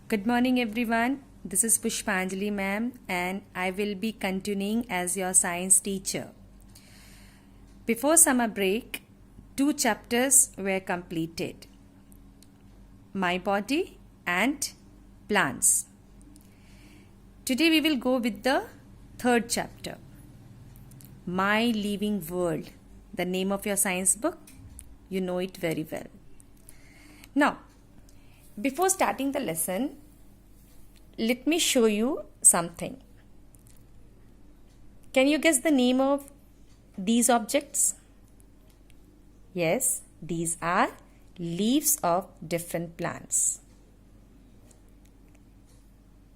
Good morning everyone. This is Pushpanjali ma'am and I will be continuing as your science teacher. Before summer break, 2 chapters were completed. My body and plants. Today we will go with the 3rd chapter. My Living World. The name of your science book. You know it very well. Now, before starting the lesson, let me show you something. Can you guess the name of these objects? Yes, these are leaves of different plants.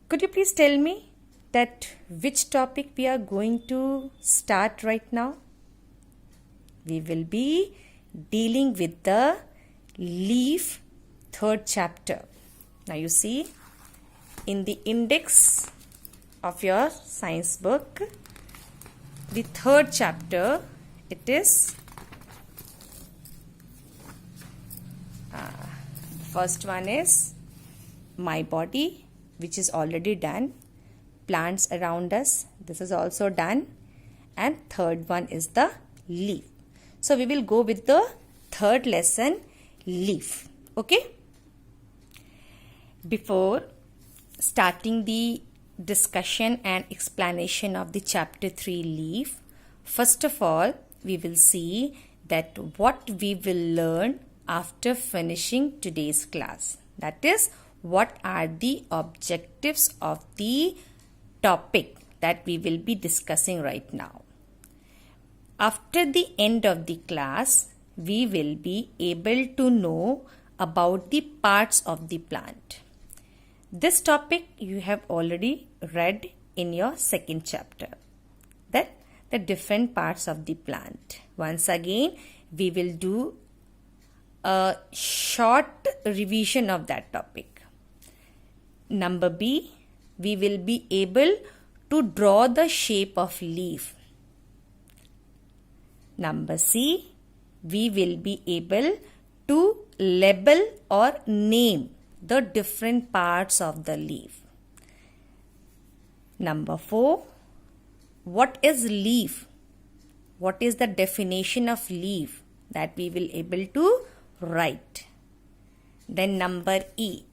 Could you please tell me that which topic we are going to start right now? We will be dealing with the leaf 3rd chapter. Now you see in the index of your science book, the 3rd chapter, it is first one is My Body, which is already done. Plants around us, this is also done. And 3rd one is the leaf. So we will go with the 3rd lesson, leaf. Okay? Before starting the discussion and explanation of the chapter 3 leaf, first of all we will see that what we will learn after finishing today's class. That is, what are the objectives of the topic that we will be discussing right now. After the end of the class, we will be able to know about the parts of the plant. This topic you have already read in your 2nd chapter, that the different parts of the plant. Once again, we will do a short revision of that topic. Number B, we will be able to draw the shape of leaf. Number C, we will be able to label or name the different parts of the leaf. Number 4, what is leaf? What is the definition of leaf? That we will able to write. Then number E.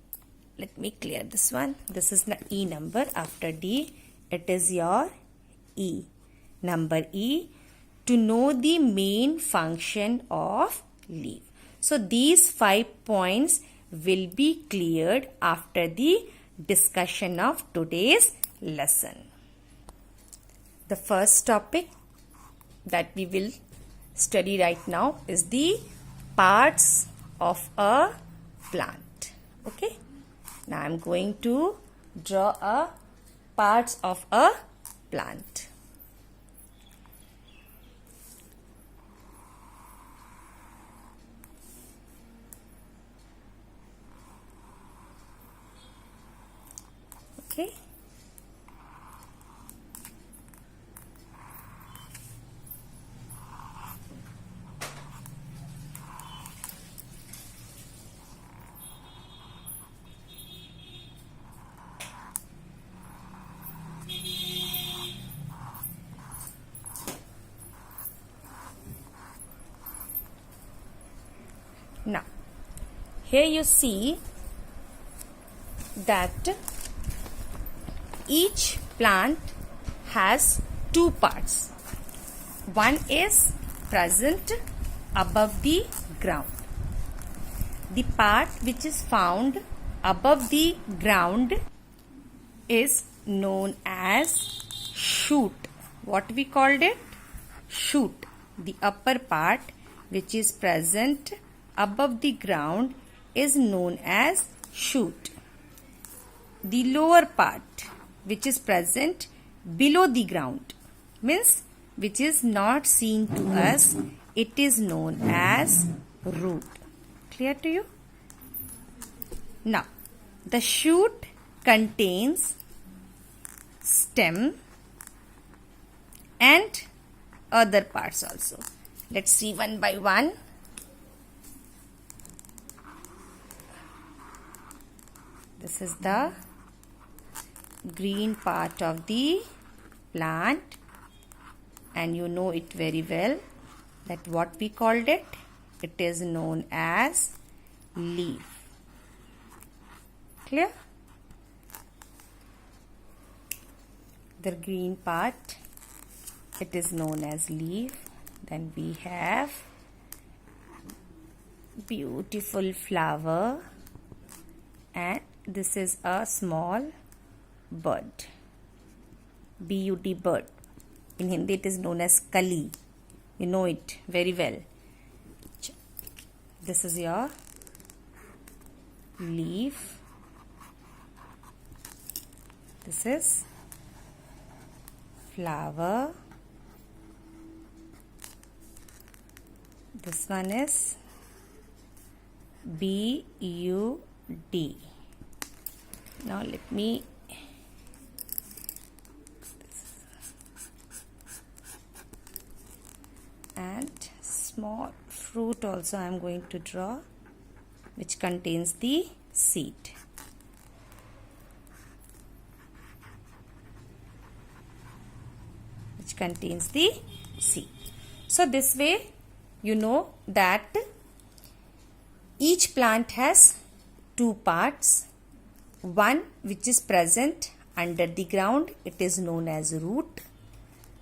Let me clear this one. This is the E number. After D, it is your E. Number E, to know the main function of leaf. So these 5 points will be cleared after the discussion of today's lesson. The first topic that we will study right now is the parts of a plant. Okay. Now I am going to draw a parts of a plant. Okay. Now, here you see that each plant has 2 parts. One is present above the ground. The part which is found above the ground is known as shoot. What we called it? Shoot. The upper part which is present above the ground is known as shoot. The lower part which is present below the ground, means which is not seen to us, it is known as root. Clear to you? Now, the shoot contains stem and other parts also. Let's see one by one. This is the green part of the plant, and you know it very well that what we called it. It is known as leaf. Clear? The green part, it is known as leaf. Then we have beautiful flower, and this is a small bird. B-U-D, bird. In Hindi it is known as kali. You know it very well. This is your leaf. This is flower. This one is B-U-D. Now let me and small fruit also I am going to draw, which contains the seed. Which contains the seed. So this way you know that each plant has two parts. One which is present under the ground, it is known as root.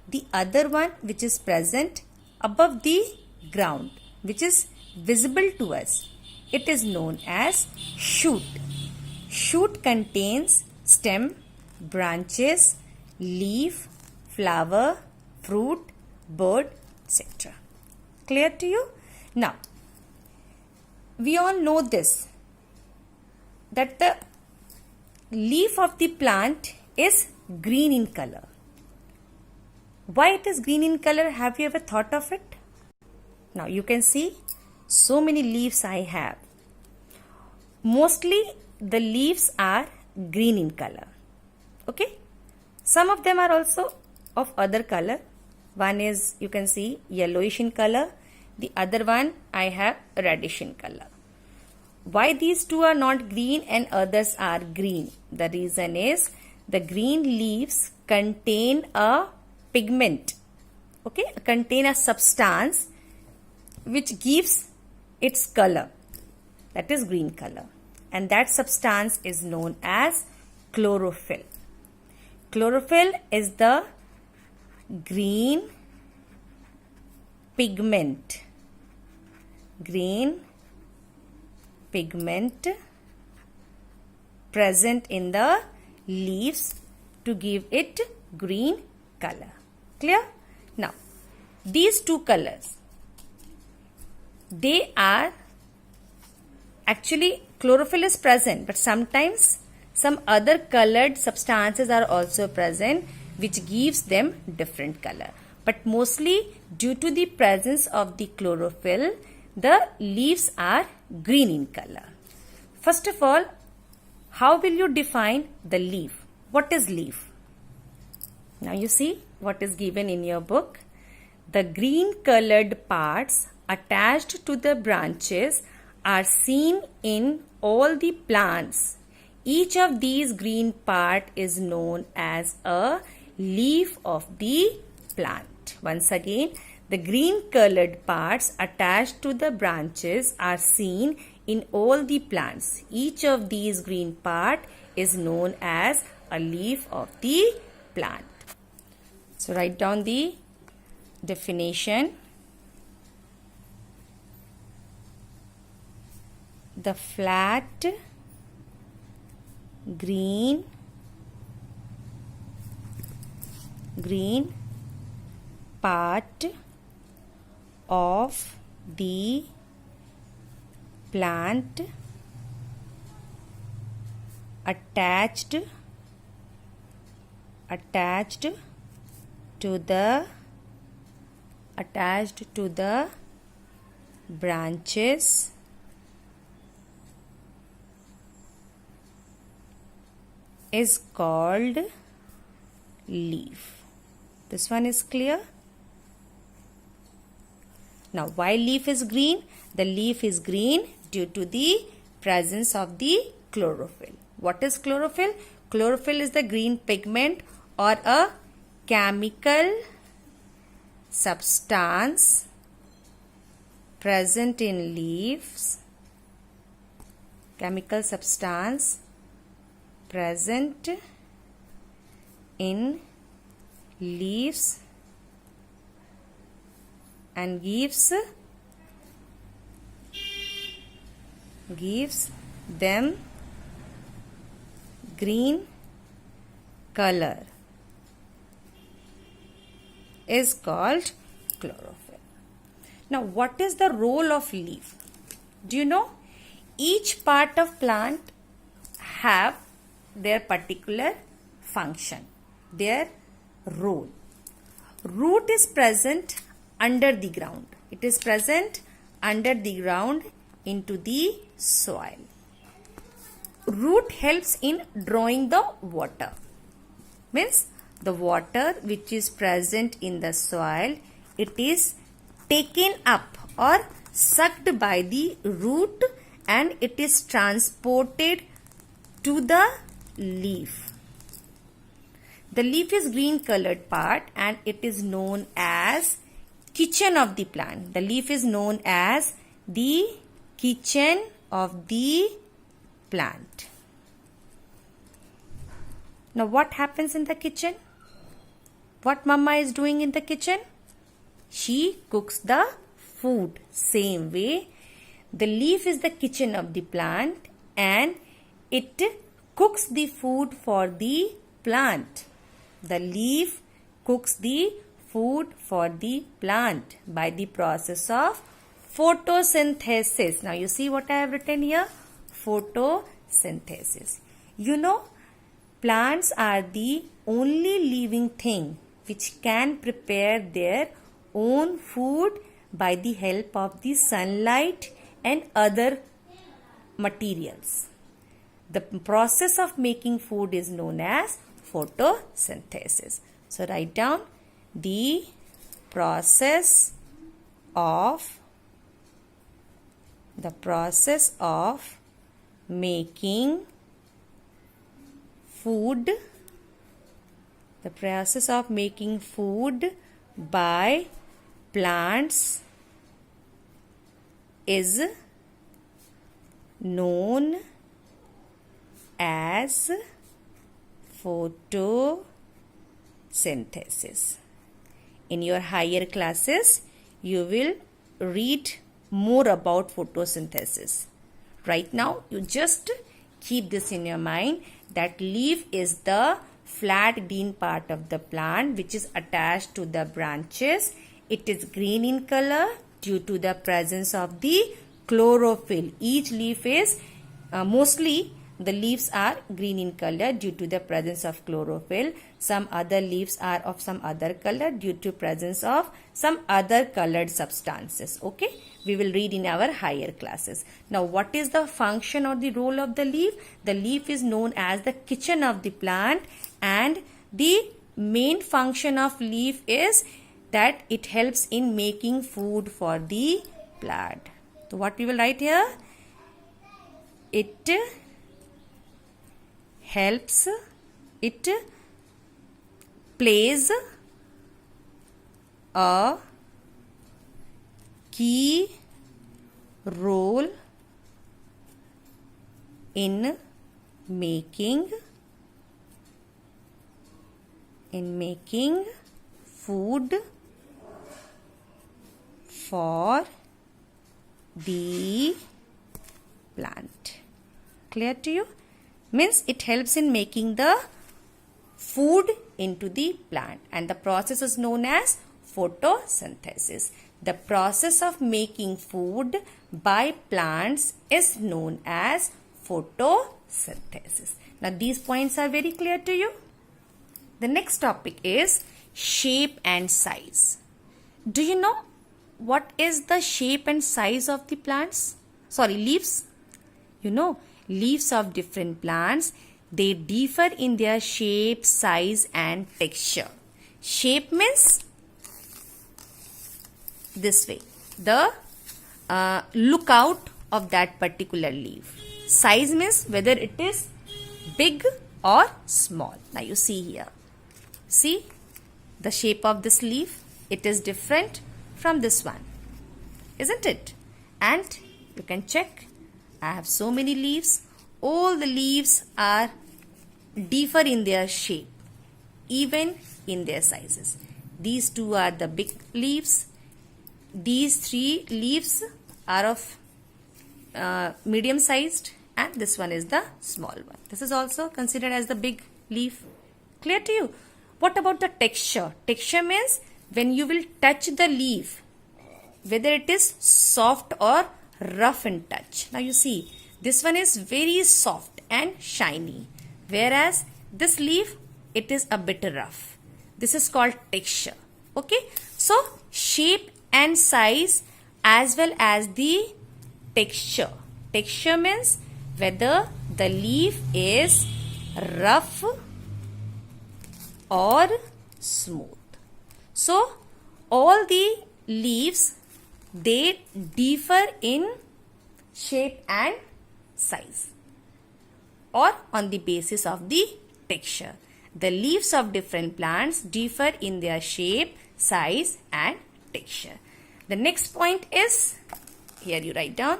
The other one which is present above the ground, which is visible to us, it is known as shoot. Shoot contains stem, branches, leaf, flower, fruit, bird, etc. Clear to you? Now, we all know this, that the leaf of the plant is green in color. Why it is green in color? Have you ever thought of it? Now you can see so many leaves I have. Mostly the leaves are green in color. Okay? Some of them are also of other color. One is, you can see, yellowish in color. The other one I have reddish in color. Why these two are not green and others are green? The reason is the green leaves contain a pigment, okay, contain a substance which gives its color, that is green color, and that substance is known as chlorophyll. Chlorophyll is the green pigment, present in the leaves to give it green color. Clear? Now, these two colors, they are actually, chlorophyll is present, but sometimes some other colored substances are also present which gives them different color. But mostly due to the presence of the chlorophyll, the leaves are green in color. First of all, how will you define the leaf? What is leaf? Now you see what is given in your book. The green colored parts attached to the branches are seen in all the plants. Each of these green part is known as a leaf of the plant. Once again, the green colored parts attached to the branches are seen in all the plants. Each of these green part is known as a leaf of the plant. So write down the definition. The flat green part of the plant attached to the branches is called leaf. This one is clear? Now, why leaf is green? The leaf is green due to the presence of the chlorophyll. What is chlorophyll? Chlorophyll is the green pigment or a chemical substance present in leaves. Chemical substance present in leaves and gives them green color is called chlorophyll. Now, what is the role of leaf? Do you know? Each part of plant have their particular function, their role. Root is present under the ground. It is present under the ground into the soil. Root helps in drawing the water. Means the water which is present in the soil, it is taken up or sucked by the root and it is transported to the leaf. The leaf is green colored part and it is known as kitchen of the plant. The leaf is known as the kitchen of the plant. Now what happens in the kitchen? What mama is doing in the kitchen? She cooks the food. Same way, the leaf is the kitchen of the plant and it cooks the food for the plant. The leaf cooks the food for the plant by the process of photosynthesis. Now you see what I have written here? Photosynthesis. You know, plants are the only living thing which can prepare their own food by the help of the sunlight and other materials. The process of making food is known as photosynthesis. So write down the process of making food. The process of making food by plants is known as photosynthesis. In your higher classes, you will read more about photosynthesis. Right now, you just keep this in your mind that leaf is the flat green part of the plant which is attached to the branches. It is green in color due to the presence of the chlorophyll. Each leaf is mostly the leaves are green in color due to the presence of chlorophyll. Some other leaves are of some other color due to presence of some other colored substances. Okay, we will read in our higher classes. Now, what is the function or the role of the leaf? The leaf is known as the kitchen of the plant and the main function of leaf is that it helps in making food for the plant. So, what we will write here? It helps, it plays a key role in making food for the plant. Clear to you? Means it helps in making the food into the plant and the process is known as photosynthesis. The process of making food by plants is known as photosynthesis. Now these points are very clear to you. The next topic is shape and size. Do you know what is the shape and size of the plants? Leaves. You know, leaves of different plants, they differ in their shape, size and texture. Shape means this way, the lookout of that particular leaf. Size means whether it is big or small. Now you see here. See the shape of this leaf. It is different from this one, isn't it? And you can check. I have so many leaves. All the leaves are differ in their shape, even in their sizes. These two are the big leaves. These three leaves are of medium sized, and this one is the small one. This is also considered as the big leaf. Clear to you? What about the texture? Texture means when you will touch the leaf, whether it is soft or rough in touch. Now you see, this one is very soft and shiny, whereas this leaf, it is a bit rough. This is called texture. Okay, so shape and size as well as the texture. Texture means whether the leaf is rough or smooth. So all the leaves, they differ in shape and size, or on the basis of the texture. The leaves of different plants differ in their shape, size and texture. The next point is, here you write down,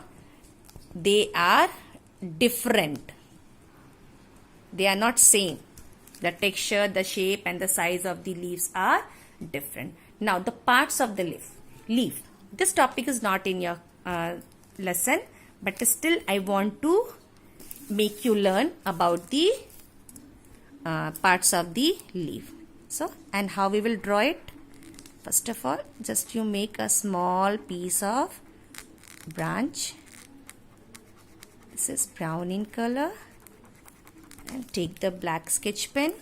they are different. They are not same. The texture, the shape and the size of the leaves are different. Now the parts of the leaf. This topic is not in your lesson, but still I want to make you learn about the parts of the leaf. So, and how we will draw it? First of all, just you make a small piece of branch. This is brown in color, and take the black sketch pen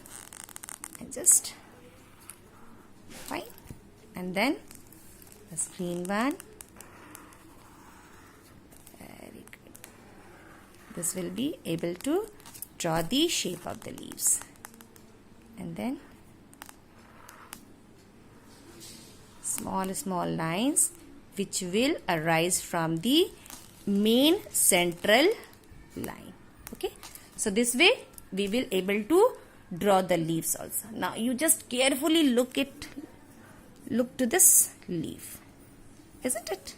and just fine, and then the green one. Very good. This will be able to draw the shape of the leaves, and then small lines which will arise from the main central line. Okay, so this way we will able to draw the leaves also. Now you just carefully look to this leaf, isn't it?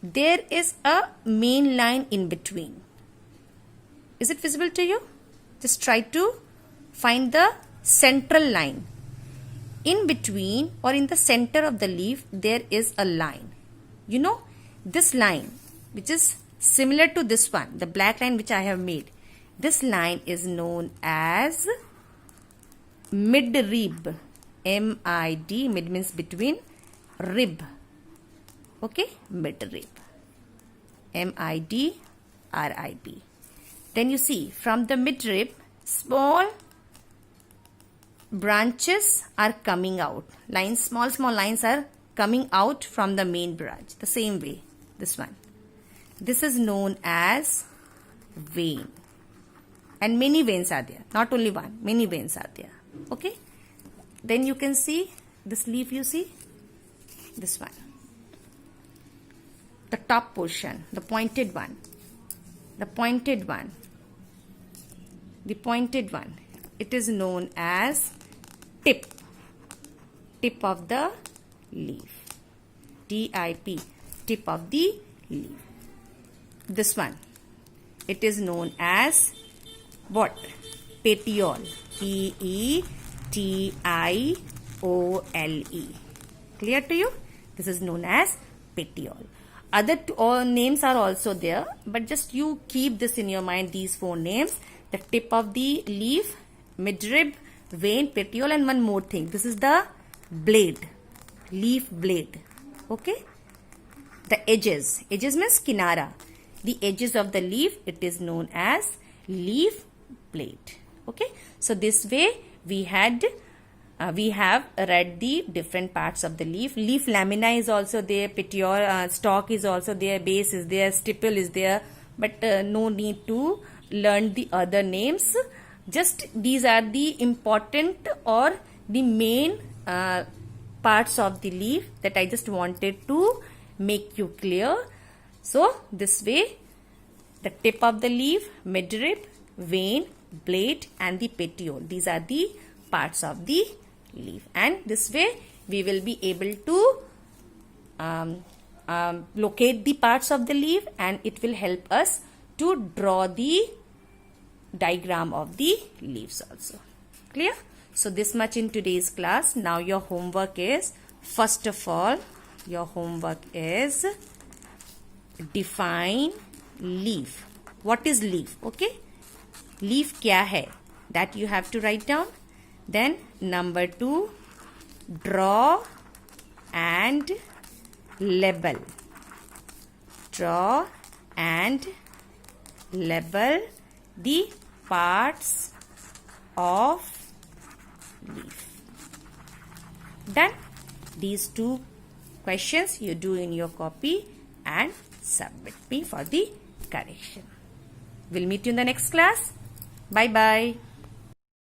There is a main line in between. Is it visible to you? Just try to find the central line. In between or in the center of the leaf, there is a line. You know, this line, which is similar to this one, the black line which I have made. This line is known as midrib. M-I-D, mid means between, rib. Okay, midrib. M-I-D-R-I-B. Then you see, from the midrib, small branches are coming out. Lines, small lines are coming out from the main branch. The same way, this one. This is known as vein. And many veins are there. Not only one, many veins are there. Okay. Then you can see this leaf, you see, this one. The top portion, the pointed one. The pointed one. The pointed one. It is known as tip. Tip of the leaf. T-I-P. Tip of the leaf. This one. It is known as what? Petiole. P-E-T-I-O-L-E. Clear to you? This is known as petiole. Other names are also there, but just you keep this in your mind, these four names. The tip of the leaf, midrib, vein, petiole, and one more thing. This is the blade, leaf blade. Okay? The edges. Edges means kinara. The edges of the leaf, it is known as leaf blade. Okay? So this way we have read the different parts of the leaf. Leaf lamina is also there, petiole, stalk is also there, base is there, stipple is there, but no need to learn the other names. Just these are the important or the main parts of the leaf that I just wanted to make you clear. So this way, the tip of the leaf, midrib, vein, blade and the petiole. These are the parts of the leaf, and this way we will be able to locate the parts of the leaf, and it will help us to draw the diagram of the leaves also. Clear? So this much in today's class. Now your homework is, first of all, your homework is define leaf. What is leaf? Okay, leaf kya hai, that you have to write down. Then number 2, draw and label. Draw and label the parts of leaf. Done. These 2 questions you do in your copy and submit me for the correction. We'll meet you in the next class. Bye bye.